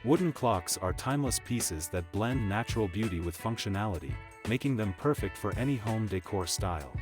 Wooden clocks are timeless pieces that blend natural beauty with functionality, making them perfect for any home decor style.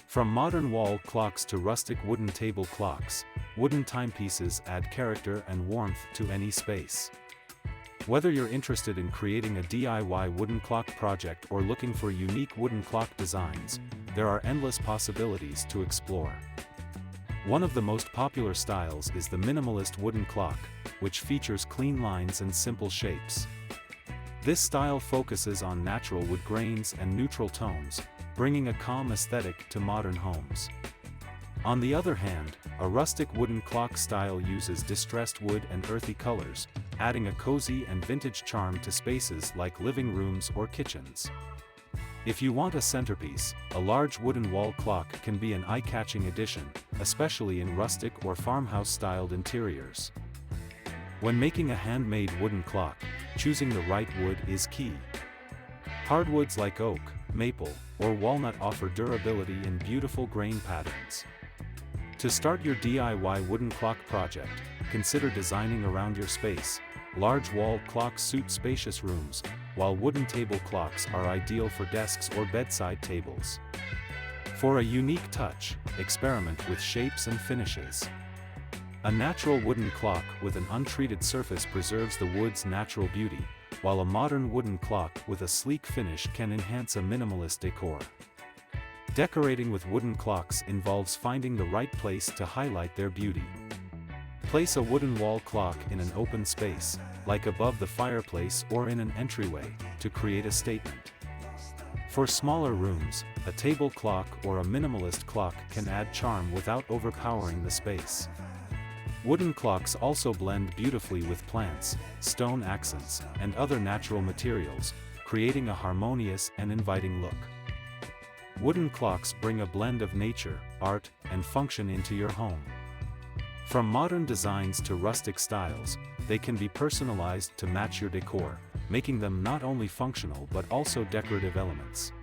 From modern wall clocks to rustic wooden table clocks, wooden timepieces add character and warmth to any space. Whether you're interested in creating a DIY wooden clock project or looking for unique wooden clock designs, there are endless possibilities to explore. One of the most popular styles is the minimalist wooden clock, which features clean lines and simple shapes. This style focuses on natural wood grains and neutral tones, bringing a calm aesthetic to modern homes. On the other hand, a rustic wooden clock style uses distressed wood and earthy colors, adding a cozy and vintage charm to spaces like living rooms or kitchens. If you want a centerpiece, a large wooden wall clock can be an eye-catching addition, especially in rustic or farmhouse-styled interiors. When making a handmade wooden clock, choosing the right wood is key. Hardwoods like oak, maple, or walnut offer durability in beautiful grain patterns. To start your DIY wooden clock project, consider designing around your space. Large wall clocks suit spacious rooms, while wooden table clocks are ideal for desks or bedside tables. For a unique touch, experiment with shapes and finishes. A natural wooden clock with an untreated surface preserves the wood's natural beauty, while a modern wooden clock with a sleek finish can enhance a minimalist decor. Decorating with wooden clocks involves finding the right place to highlight their beauty. Place a wooden wall clock in an open space, like above the fireplace or in an entryway, to create a statement. For smaller rooms, a table clock or a minimalist clock can add charm without overpowering the space. Wooden clocks also blend beautifully with plants, stone accents, and other natural materials, creating a harmonious and inviting look. Wooden clocks bring a blend of nature, art, and function into your home. From modern designs to rustic styles, they can be personalized to match your decor, making them not only functional but also decorative elements.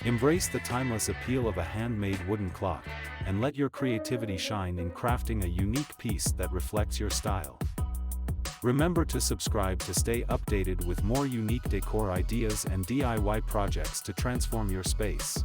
Embrace the timeless appeal of a handmade wooden clock, and let your creativity shine in crafting a unique piece that reflects your style. Remember to subscribe to stay updated with more unique decor ideas and DIY projects to transform your space.